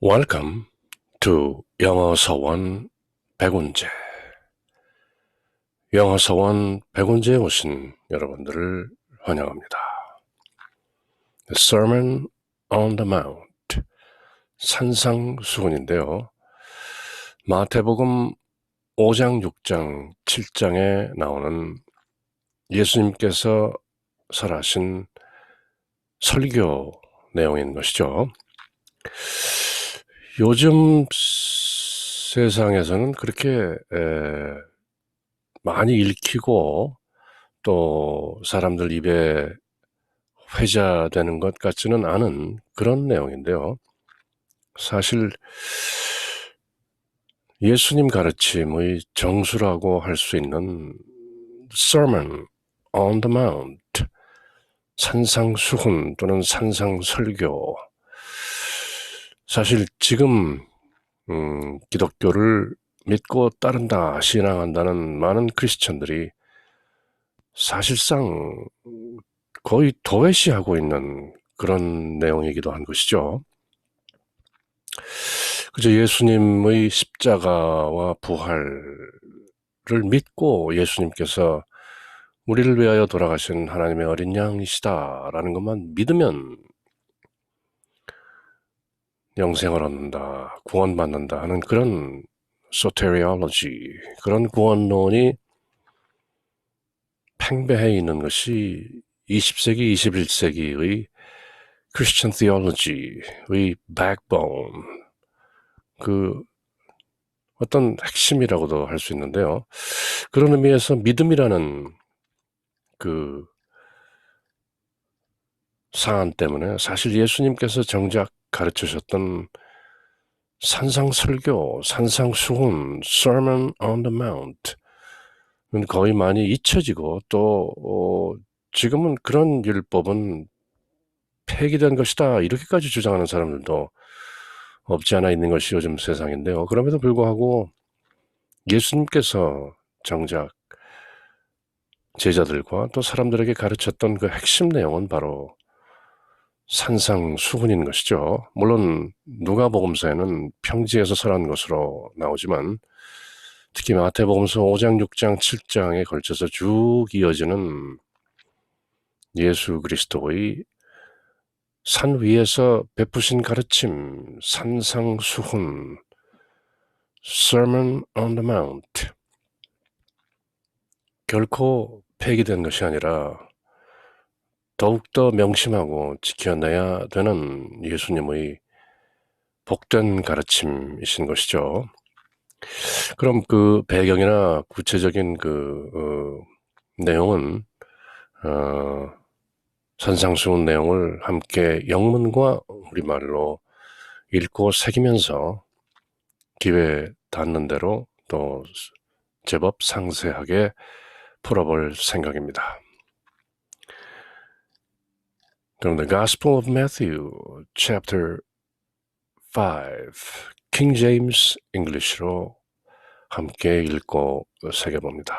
Welcome to 영어 서원 백운재. 영어 서원 백운재에 오신 여러분들을 환영합니다. The Sermon on the Mount, 산상수훈인데요. 마태복음 5장, 6장, 7장에 나오는 예수님께서 설하신 설교 내용인 것이죠. 요즘 세상에서는 그렇게 많이 읽히고 또 사람들 입에 회자되는 것 같지는 않은 그런 내용인데요. 사실 예수님 가르침의 정수라고 할 수 있는 Sermon on the Mount, 산상수훈 또는 산상설교, 사실 지금 기독교를 믿고 따른다, 신앙한다는 많은 크리스천들이 사실상 거의 도외시하고 있는 그런 내용이기도 한 것이죠. 그저 예수님의 십자가와 부활을 믿고 예수님께서 우리를 위하여 돌아가신 하나님의 어린 양이시다라는 것만 믿으면 영생을 얻는다, 구원받는다 하는 그런 소테리올로지, 그런 구원론이 팽배해 있는 것이 20세기, 21세기의 크리스천 theology의 backbone, 그 어떤 핵심이라고도 할 수 있는데요. 그런 의미에서 믿음이라는 그 사안 때문에 사실 예수님께서 정작 가르치셨던 산상설교, 산상수훈, Sermon on the Mount 은 거의 많이 잊혀지고 또 지금은 그런 율법은 폐기된 것이다 이렇게까지 주장하는 사람들도 없지 않아 있는 것이 요즘 세상인데요. 그럼에도 불구하고 예수님께서 정작 제자들과 또 사람들에게 가르쳤던 그 핵심 내용은 바로 산상수훈인 것이죠. 물론 누가복음서에는 평지에서 설한 것으로 나오지만 특히 마태복음서 5장, 6장, 7장에 걸쳐서 쭉 이어지는 예수 그리스도의 산 위에서 베푸신 가르침, 산상수훈, Sermon on the Mount, 결코 폐기된 것이 아니라 더욱더 명심하고 지켜내야 되는 예수님의 복된 가르침이신 것이죠. 그럼 그 배경이나 구체적인 내용은 산상수훈 내용을 함께 영문과 우리말로 읽고 새기면서 기회 닿는 대로 또 제법 상세하게 풀어볼 생각입니다. 그럼 The Gospel of Matthew, Chapter 5, King James English로 함께 읽고 새겨봅니다.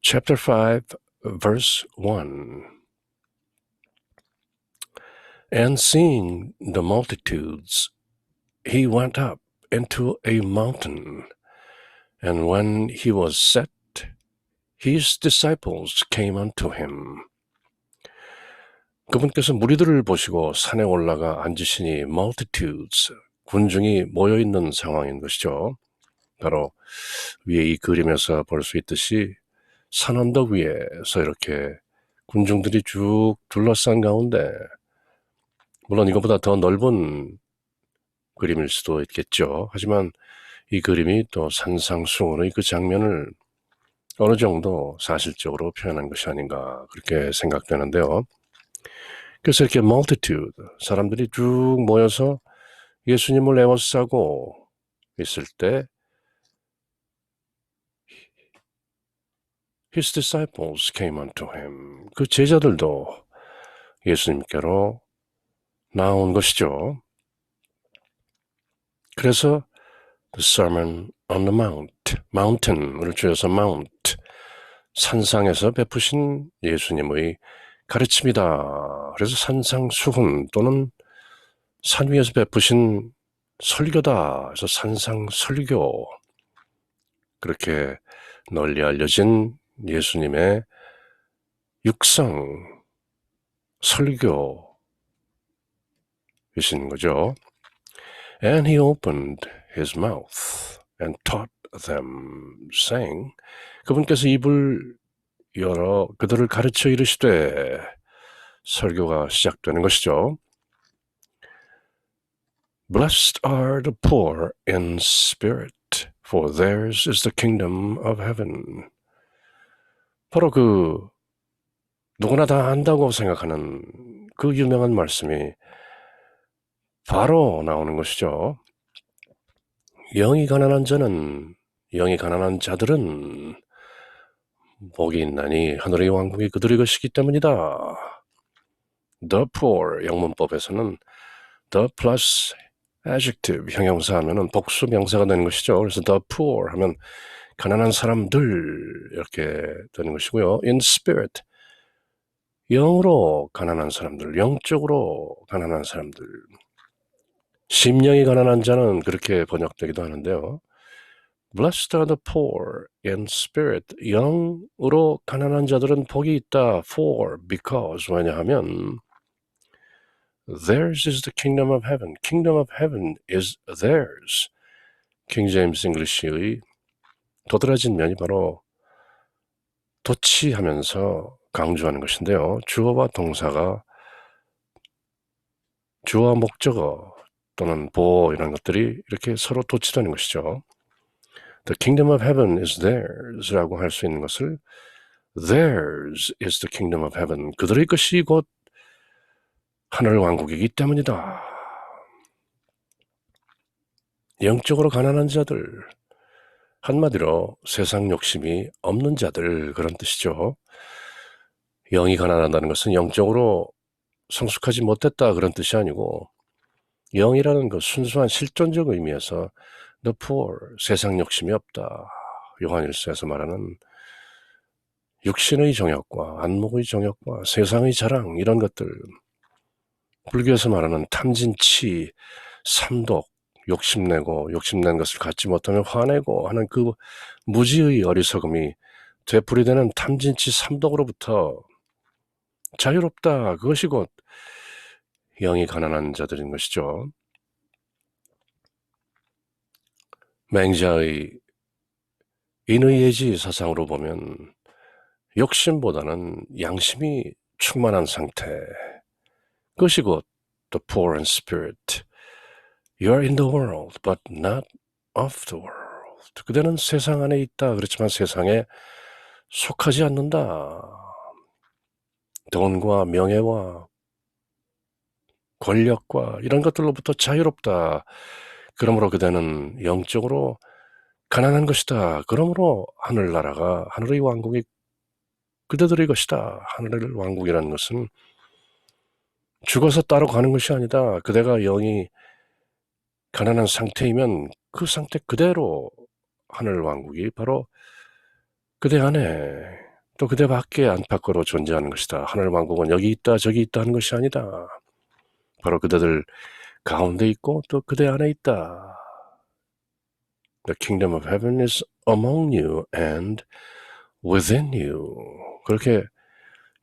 Chapter 5, verse 1. And seeing the multitudes, he went up into a mountain, and when he was set, his disciples came unto him. 그분께서 무리들을 보시고 산에 올라가 앉으시니 multitudes, 군중이 모여있는 상황인 것이죠. 바로 위에 이 그림에서 볼 수 있듯이 산 언덕 위에서 이렇게 군중들이 쭉 둘러싼 가운데, 물론 이것보다 더 넓은 그림일 수도 있겠죠. 하지만 이 그림이 또 산상수훈의 그 장면을 어느 정도 사실적으로 표현한 것이 아닌가 그렇게 생각되는데요. 그래서 이렇게 multitude, 사람들이 쭉 모여서 예수님을 에워싸고 있을 때 His disciples came unto him. 그 제자들도 예수님께로 나온 것이죠. 그래서 The Sermon on the Mount, Mountain을 줄여서 Mount, 산상에서 베푸신 예수님의 가르침이다. 그래서 산상수훈 또는 산 위에서 베푸신 설교다. 그래서 산상설교. 그렇게 널리 알려진 예수님의 육성 설교이신 거죠. And he opened his mouth and taught them, saying, 그분께서 입을 열어 그들을 가르쳐 이르시되, 설교가 시작되는 것이죠. Blessed are the poor in spirit, for theirs is the kingdom of heaven. 바로 누구나 다 안다고 생각하는 그 유명한 말씀이 바로 나오는 것이죠. 영이 가난한 자들은 복이 있나니 하늘의 왕국이 그들의 것이기 때문이다. The poor, 영문법에서는 the plus adjective, 형용사 하면은 복수 명사가 되는 것이죠. 그래서 the poor 하면 가난한 사람들 이렇게 되는 것이고요. In spirit, 영으로 가난한 사람들, 영적으로 가난한 사람들. 심령이 가난한 자는 그렇게 번역되기도 하는데요. Blessed are the poor in spirit. 영으로 가난한 자들은 복이 있다. For, because. 왜냐하면 theirs is the kingdom of heaven. Kingdom of heaven is theirs. King James English의 도드라진 면이 바로 도치하면서 강조하는 것인데요. 주어와 동사가 주어 목적어 또는 보어 이런 것들이 이렇게 서로 도치되는 것이죠. The kingdom of heaven is theirs 라고 할 수 있는 것을 theirs is the kingdom of heaven. 그들의 것이 곧 하늘 왕국이기 때문이다. 영적으로 가난한 자들, 한마디로 세상 욕심이 없는 자들, 그런 뜻이죠. 영이 가난하다는 것은 영적으로 성숙하지 못했다 그런 뜻이 아니고, 영이라는 그 순수한 실존적 의미에서 the poor, 세상 욕심이 없다. 요한일서에서 말하는 육신의 정욕과 안목의 정욕과 세상의 자랑 이런 것들, 불교에서 말하는 탐진치, 삼독, 욕심낸 것을 갖지 못하면 화내고 하는 그 무지의 어리석음이 되풀이되는 탐진치 삼독으로부터 자유롭다. 그것이 곧 영이 가난한 자들인 것이죠. 맹자의 인의예지 사상으로 보면 욕심보다는 양심이 충만한 상태, 그것이 곧 the poor in spirit. You are in the world, but not of the world. 그대는 세상 안에 있다. 그렇지만 세상에 속하지 않는다. 돈과 명예와 권력과 이런 것들로부터 자유롭다. 그러므로 그대는 영적으로 가난한 것이다. 그러므로 하늘의 왕국이 그대들의 것이다. 하늘의 왕국이라는 것은 죽어서 따로 가는 것이 아니다. 그대가 영이 가난한 상태이면 그 상태 그대로 하늘 왕국이 바로 그대 안에 또 그대 밖에 안팎으로 존재하는 것이다. 하늘 왕국은 여기 있다 저기 있다 하는 것이 아니다. 바로 그대들 가운데 있고 또 그대 안에 있다. The kingdom of heaven is among you and within you. 그렇게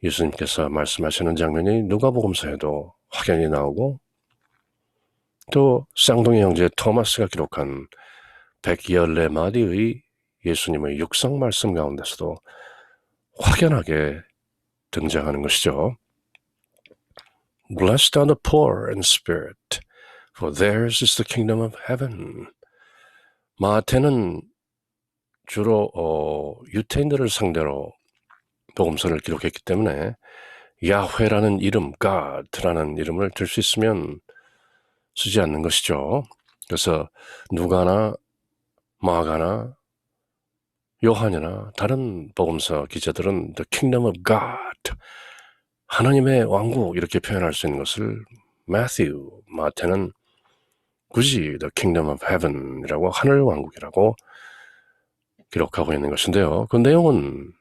예수님께서 말씀하시는 장면이 누가복음서에도 확연히 나오고, 또 쌍둥이 형제 토마스가 기록한 114마디의 예수님의 육성 말씀 가운데서도 확연하게 등장하는 것이죠. Blessed are the poor in spirit, for theirs is the kingdom of heaven. 마태는 주로 유태인들을 상대로 복음서를 기록했기 때문에 야훼라는 이름, God라는 이름을 들 수 있으면 쓰지 않는 것이죠. 그래서 누가나 마가나 요한이나 다른 복음서 기자들은 The Kingdom of God, 하나님의 왕국 이렇게 표현할 수 있는 것을 마태는 굳이 The Kingdom of Heaven이라고, 하늘 왕국이라고 기록하고 있는 것인데요. 그 내용은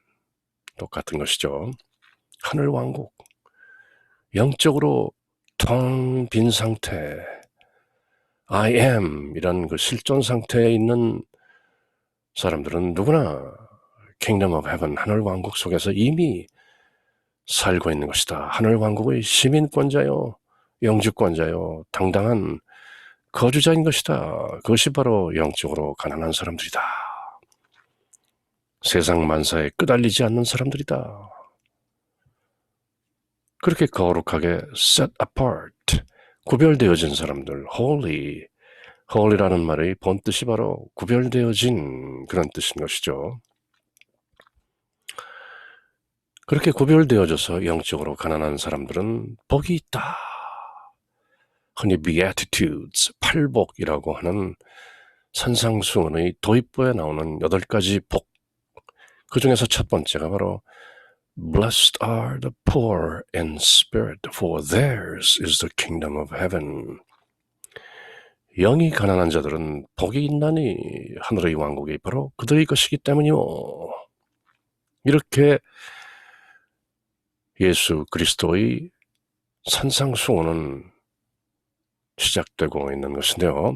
똑같은 것이죠. 하늘 왕국, 영적으로 텅 빈 상태, I am 이란 그 실존 상태에 있는 사람들은 누구나 Kingdom of Heaven, 하늘 왕국 속에서 이미 살고 있는 것이다. 하늘 왕국의 시민권자요, 영주권자요, 당당한 거주자인 것이다. 그것이 바로 영적으로 가난한 사람들이다. 세상 만사에 끄달리지 않는 사람들이다. 그렇게 거룩하게 set apart, 구별되어진 사람들, holy, holy라는 말의 본뜻이 바로 구별되어진 그런 뜻인 것이죠. 그렇게 구별되어져서 영적으로 가난한 사람들은 복이 있다. 흔히 Beatitudes, 팔복이라고 하는 산상수훈의 도입부에 나오는 8가지 복, 그 중에서 첫 번째가 바로 Blessed are the poor in spirit, for theirs is the kingdom of heaven. 영이 가난한 자들은 복이 있나니 하늘의 왕국이 바로 그들의 것이기 때문이요. 이렇게 예수 그리스도의 산상수훈은 시작되고 있는 것인데요.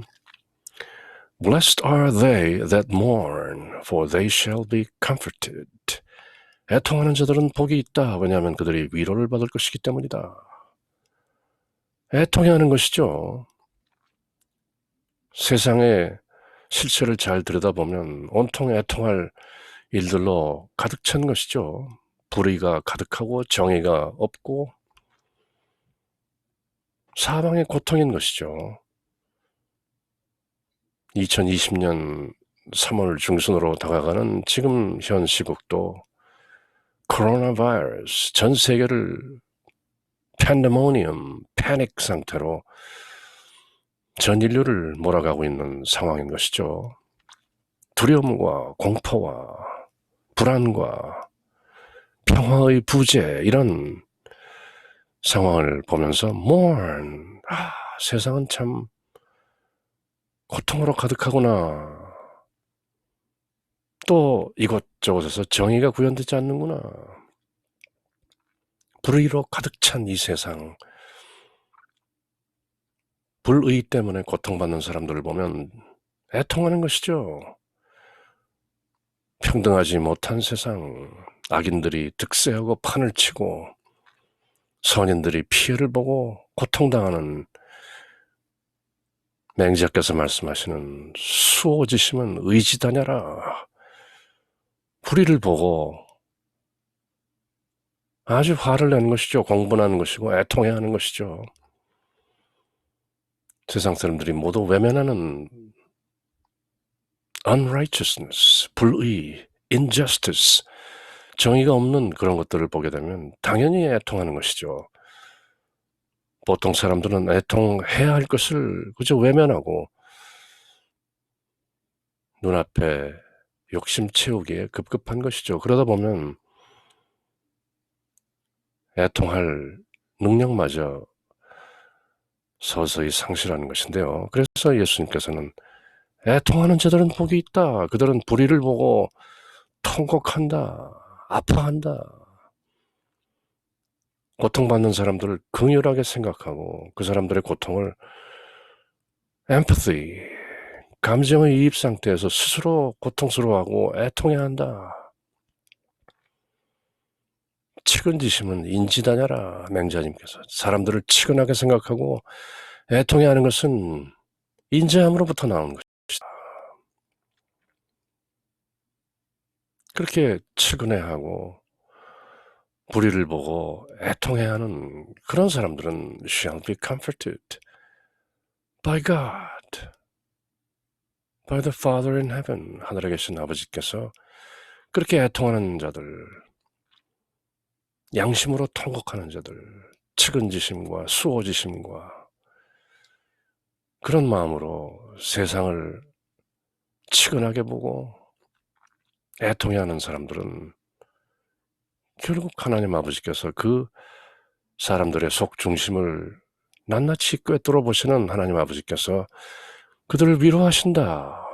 Blessed are they that mourn, for they shall be comforted. 애통하는 자들은 복이 있다. 왜냐하면 그들이 위로를 받을 것이기 때문이다. 애통해하는 것이죠. 세상의 실체를 잘 들여다보면 온통 애통할 일들로 가득 찬 것이죠. 불의가 가득하고 정의가 없고 사방의 고통인 것이죠. 2020년 3월 중순으로 다가가는 지금 현 시국도 코로나 바이러스 전 세계를 팬데모니엄, 패닉 상태로 전 인류를 몰아가고 있는 상황인 것이죠. 두려움과 공포와 불안과 평화의 부재, 이런 상황을 보면서 mourn, 세상은 참 고통으로 가득하구나. 또 이곳저곳에서 정의가 구현되지 않는구나. 불의로 가득 찬 이 세상, 불의 때문에 고통받는 사람들을 보면 애통하는 것이죠. 평등하지 못한 세상, 악인들이 득세하고 판을 치고 선인들이 피해를 보고 고통당하는, 맹자께서 말씀하시는 수오지심은 의지다냐라. 불의를 보고 아주 화를 내는 것이죠. 공분하는 것이고 애통해하는 것이죠. 세상 사람들이 모두 외면하는 unrighteousness, 불의, injustice, 정의가 없는 그런 것들을 보게 되면 당연히 애통하는 것이죠. 보통 사람들은 애통해야 할 것을 그저 외면하고 눈앞에 욕심 채우기에 급급한 것이죠. 그러다 보면 애통할 능력마저 서서히 상실하는 것인데요. 그래서 예수님께서는 애통하는 자들은 복이 있다. 그들은 불의를 보고 통곡한다. 아파한다. 고통받는 사람들을 긍휼하게 생각하고 그 사람들의 고통을 empathy, 감정의 이입 상태에서 스스로 고통스러워하고 애통해야 한다. 측은지심은 인지다냐라. 맹자님께서 사람들을 측은하게 생각하고 애통해하는 것은 인자함으로부터 나오는 것이다. 그렇게 측은해하고 불의를 보고 애통해하는 그런 사람들은 shall be comforted by God, by the Father in heaven. 하늘에 계신 아버지께서 그렇게 애통하는 자들, 양심으로 통곡하는 자들, 측은지심과 수호지심과 그런 마음으로 세상을 측은하게 보고 애통해하는 사람들은 결국 하나님 아버지께서 그 사람들의 속중심을 낱낱이 꿰뚫어 보시는 하나님 아버지께서 그들을 위로하신다.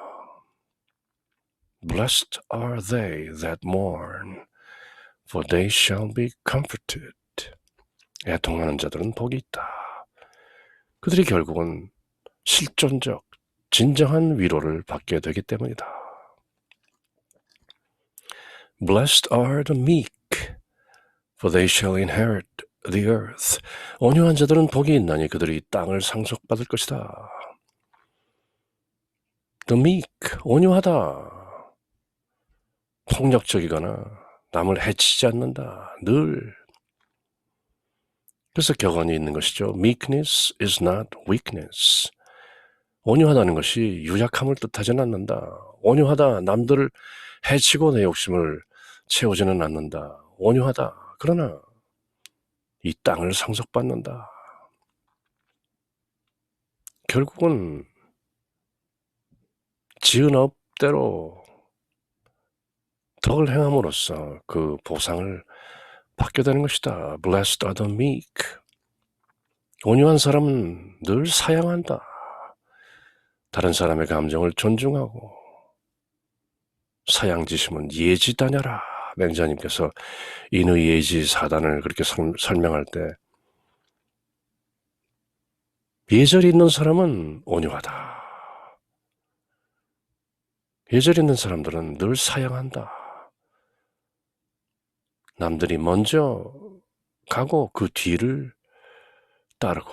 Blessed are they that mourn, for they shall be comforted. 애통하는 자들은 복이 있다. 그들이 결국은 실존적, 진정한 위로를 받게 되기 때문이다. Blessed are the meek, for they shall inherit the earth. 온유한 자들은 복이 있나니 그들이 땅을 상속받을 것이다. The meek, 온유하다. 폭력적이거나 남을 해치지 않는다. 늘. 그래서 격언이 있는 것이죠. Meekness is not weakness. 온유하다는 것이 유약함을 뜻하지는 않는다. 온유하다. 남들을 해치고 내 욕심을 채우지는 않는다. 온유하다. 그러나 이 땅을 상속받는다. 결국은 지은 업대로 덕을 행함으로써 그 보상을 받게 되는 것이다. Blessed are the meek. 온유한 사람은 늘 사양한다. 다른 사람의 감정을 존중하고 사양지심은 예지다녀라. 맹자님께서 인의 예지 사단을 그렇게 설명할 때 예절이 있는 사람은 온유하다. 예절 있는 사람들은 늘 사양한다. 남들이 먼저 가고 그 뒤를 따르고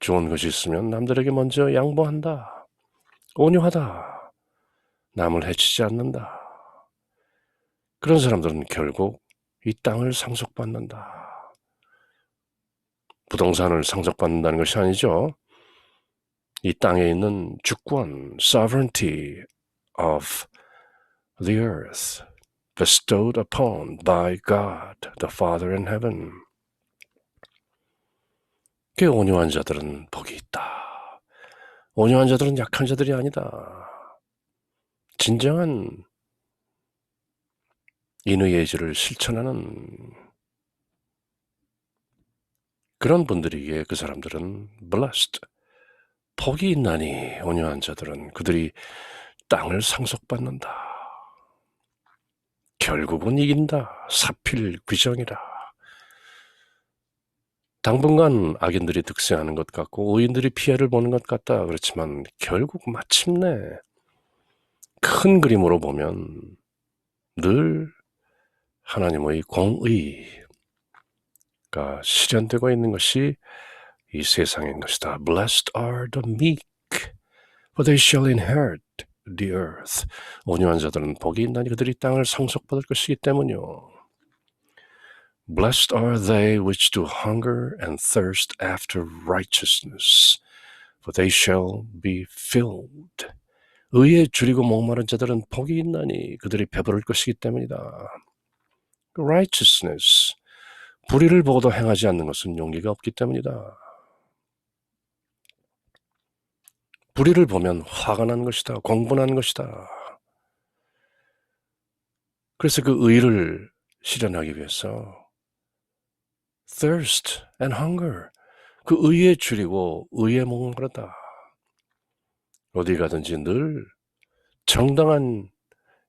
좋은 것이 있으면 남들에게 먼저 양보한다. 온유하다. 남을 해치지 않는다. 그런 사람들은 결국 이 땅을 상속받는다. 부동산을 상속받는다는 것이 아니죠. 이 땅에 있는 주권, sovereignty of the earth bestowed upon by God, the Father in heaven. 그 온유한 자들은 복이 있다. 온유한 자들은 약한 자들이 아니다. 진정한 인의 예지를 실천하는 그런 분들에게 그 사람들은 blessed, 복이 있나니 온유한 자들은 그들이 땅을 상속받는다. 결국은 이긴다. 사필 귀정이라. 당분간 악인들이 득세하는 것 같고 의인들이 피해를 보는 것 같다. 그렇지만 결국 마침내 큰 그림으로 보면 늘 하나님의 공의가 실현되고 있는 것이 이 세상인 것이다. Blessed are the meek, for they shall inherit the earth. 온유한 자들은 복이 있나니 그들이 땅을 상속받을 것이기 때문이요. Blessed are they which do hunger and thirst after righteousness, for they shall be filled. 의에 줄이고 목마른 자들은 복이 있나니 그들이 배부를 것이기 때문이다. Righteousness, 불의를 보고도 행하지 않는 것은 용기가 없기 때문이다. 불의를 보면 화가 나는 것이다. 공분하는 것이다. 그래서 그 의를 실현하기 위해서 thirst and hunger, 그 의에 줄이고 의에 목마르다. 어디 가든지 늘 정당한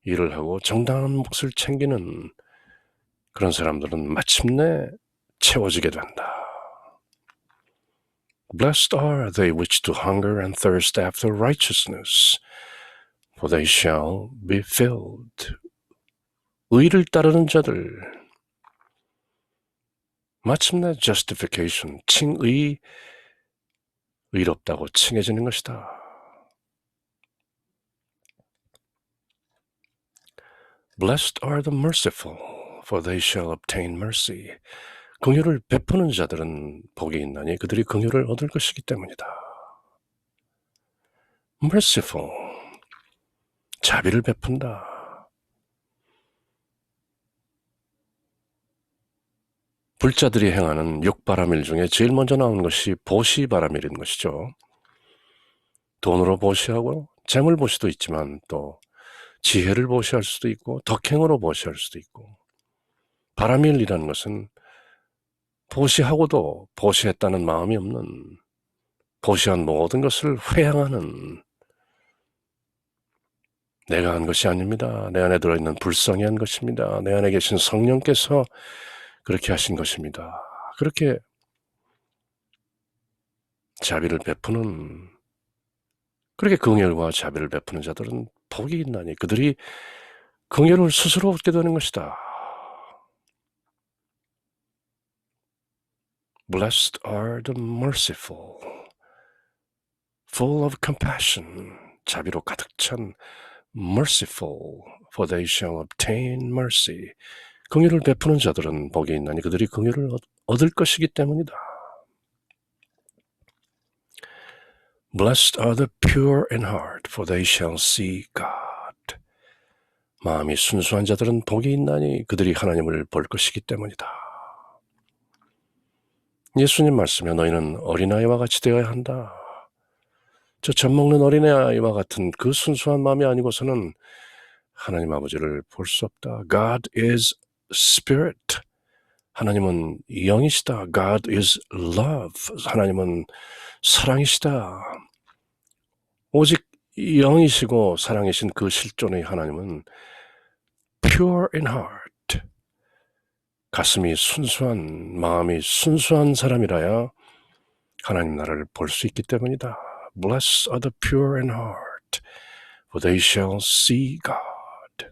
일을 하고 정당한 몫을 챙기는 그런 사람들은 마침내 채워지게 된다. Blessed are they which do hunger and thirst after righteousness, for they shall be filled. 의를 따르는 자들, 마침내 justification, 칭의, 의롭다고 칭해지는 것이다. Blessed are the merciful, for they shall obtain mercy. 긍휼을 베푸는 자들은 복이 있나니 그들이 긍휼을 얻을 것이기 때문이다. Merciful, 자비를 베푼다. 불자들이 행하는 육바라밀 중에 제일 먼저 나오는 것이 보시바라밀인 것이죠. 돈으로 보시하고 재물 보시도 있지만 또 지혜를 보시할 수도 있고 덕행으로 보시할 수도 있고, 바라밀이라는 것은 보시하고도 보시했다는 마음이 없는, 보시한 모든 것을 회항하는, 내가 한 것이 아닙니다. 내 안에 들어있는 불성이 한 것입니다. 내 안에 계신 성령께서 그렇게 하신 것입니다. 그렇게 자비를 베푸는 그렇게 긍휼과 자비를 베푸는 자들은 복이 있나니 그들이 긍휼을 스스로 얻게 되는 것이다. Blessed are the merciful, full of compassion. 자비로 가득 찬 merciful, for they shall obtain mercy. 긍휼을 베푸는 자들은 복이 있나니 그들이 긍휼을 얻을 것이기 때문이다. Blessed are the pure in heart, for they shall see God. 마음이 순수한 자들은 복이 있나니 그들이 하나님을 볼 것이기 때문이다. 예수님 말씀에 너희는 어린아이와 같이 되어야 한다. 저 젖먹는 어린아이와 같은 그 순수한 마음이 아니고서는 하나님 아버지를 볼 수 없다. God is spirit. 하나님은 영이시다. God is love. 하나님은 사랑이시다. 오직 영이시고 사랑이신 그 실존의 하나님은 pure in heart. 가슴이 순수한, 마음이 순수한 사람이라야 하나님 나라를 볼 수 있기 때문이다. Blessed are the pure in heart, for they shall see God.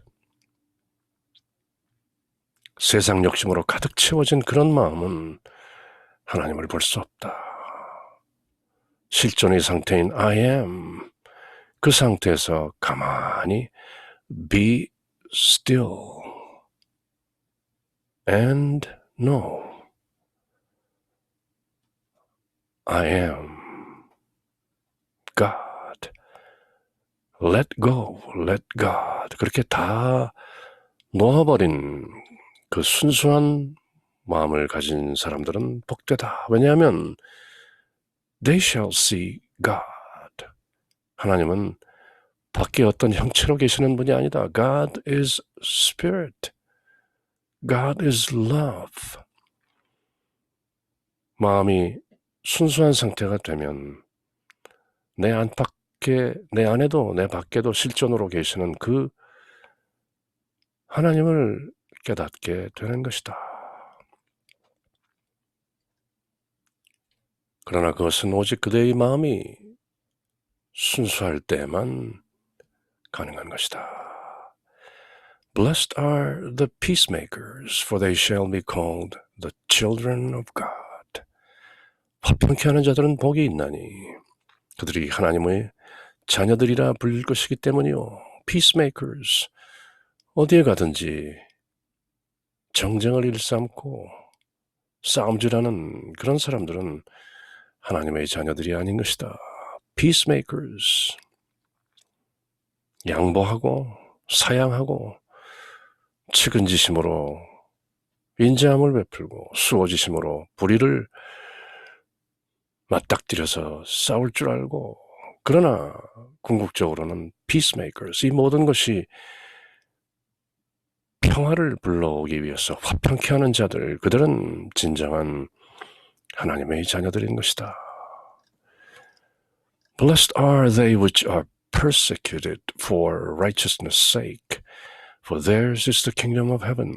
세상 욕심으로 가득 채워진 그런 마음은 하나님을 볼 수 없다. 실존의 상태인 I am, 그 상태에서 가만히 be still and know I am God. Let go, let God. 그렇게 다 놓아버린 그 순수한 마음을 가진 사람들은 복되다. 왜냐하면 they shall see God. 하나님은 밖에 어떤 형체로 계시는 분이 아니다. God is spirit. God is love. 마음이 순수한 상태가 되면 내 안에도 내 밖에도 실존으로 계시는 그 하나님을 깨닫게 되는 것이다. 그러나 그것은 오직 그대의 마음이 순수할 때만 가능한 것이다. Blessed are the peacemakers, for they shall be called the children of God. 화평케 하는 자들은 복이 있나니 그들이 하나님의 자녀들이라 불릴 것이기 때문이요. Peacemakers, 어디에 가든지 정쟁을 일삼고 싸움질하는 그런 사람들은 하나님의 자녀들이 아닌 것이다. Peacemakers, 양보하고 사양하고 측은지심으로 인자함을 베풀고 수호지심으로 불의를 맞닥뜨려서 싸울 줄 알고 그러나 궁극적으로는 peacemakers, 이 모든 것이 평화를 불러오기 위해서 화평케 하는 자들, 그들은 진정한 하나님의 자녀들인 것이다. Blessed are they which are persecuted for righteousness' sake, for theirs is the kingdom of heaven.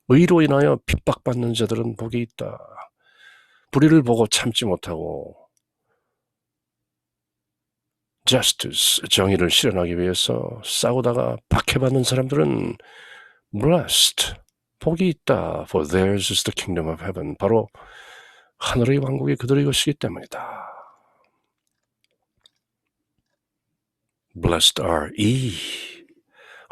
의로 인하여 핍박받는 자들은 복이 있다. 불의를 보고 참지 못하고 justice, 정의를 실현하기 위해서 싸우다가 박해받는 사람들은 blessed, 복이 있다. For theirs is the kingdom of heaven. 바로 하늘의 왕국이 그들의 것이기 때문이다. Blessed are ye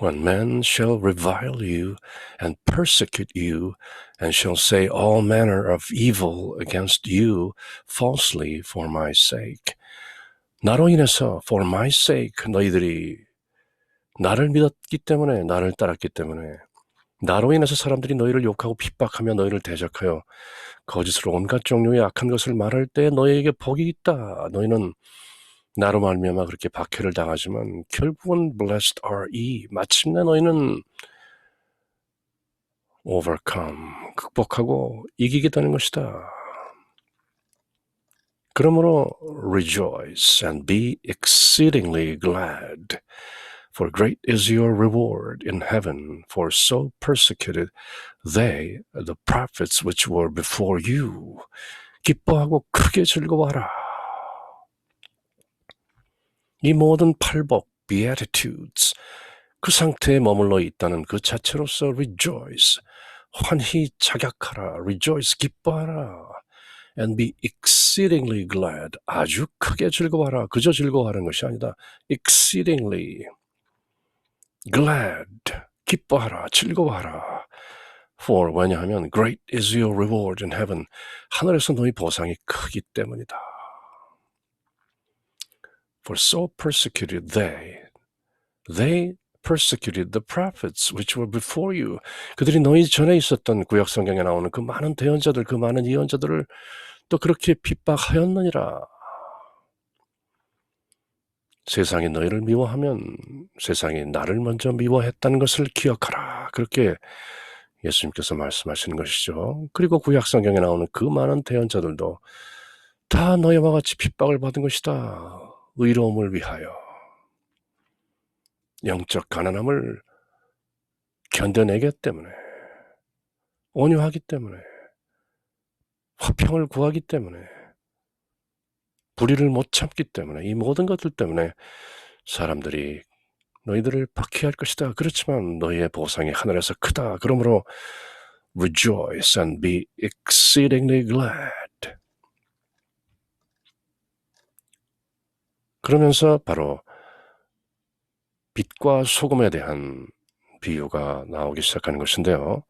when men shall revile you and persecute you and shall say all manner of evil against you falsely for my sake. 나로 인해서 for my sake 너희들이 나를 믿었기 때문에 나를 따랐기 때문에 나로 인해서 사람들이 너희를 욕하고 핍박하며 너희를 대적하여 거짓으로 온갖 종류의 악한 것을 말할 때 너희에게 복이 있다. 너희는 나로 말미암아 그렇게 박해를 당하지만 결국은 blessed are ye. 마침내 너희는 overcome, 극복하고 이기게 되는 것이다. 그러므로 rejoice and be exceedingly glad. For great is your reward in heaven, for so persecuted they, the prophets which were before you. 기뻐하고 크게 즐거워하라. 이 모든 팔복, beatitudes, 그 상태에 머물러 있다는 그 자체로서 rejoice, 환히 자격하라, rejoice, 기뻐하라, and be exceedingly glad, 아주 크게 즐거워하라. 그저 즐거워하는 것이 아니다. exceedingly glad, 기뻐하라, 즐거워하라. For, 왜냐하면 great is your reward in heaven, 하늘에서 너희 보상이 크기 때문이다. For so persecuted they persecuted the prophets which were before you. 그들이 너희 전에 있었던 구약 성경에 나오는 그 많은 대언자들, 그 많은 예언자들을 또 그렇게 핍박하였느니라. 세상이 너희를 미워하면 세상이 나를 먼저 미워했다는 것을 기억하라. 그렇게 예수님께서 말씀하시는 것이죠. 그리고 구약 성경에 나오는 그 많은 대언자들도 다 너희와 같이 핍박을 받은 것이다. 의로움을 위하여. 영적 가난함을 견뎌내기 때문에, 온유하기 때문에, 화평을 구하기 때문에, 불의를 못 참기 때문에, 이 모든 것들 때문에 사람들이 너희들을 박해할 것이다. 그렇지만 너희의 보상이 하늘에서 크다. 그러므로 rejoice and be exceedingly glad. 그러면서 바로 빛과 소금에 대한 비유가 나오기 시작하는 것인데요.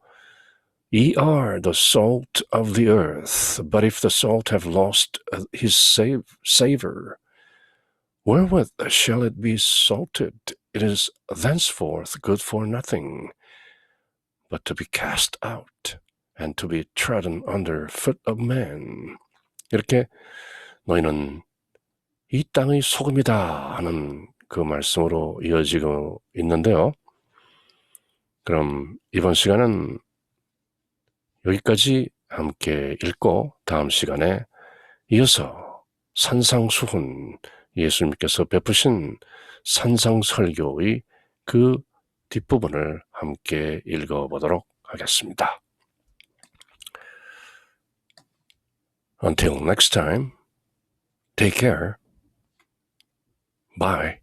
Ye are the salt of the earth, but if the salt have lost his savor, wherewith shall it be salted? It is thenceforth good for nothing, but to be cast out and to be trodden under foot of men. 이렇게 너희는 이 땅의 소금이다 하는 그 말씀으로 이어지고 있는데요. 그럼 이번 시간은 여기까지 함께 읽고 다음 시간에 이어서 산상수훈, 예수님께서 베푸신 산상설교의 그 뒷부분을 함께 읽어보도록 하겠습니다. Until next time, take care. Bye.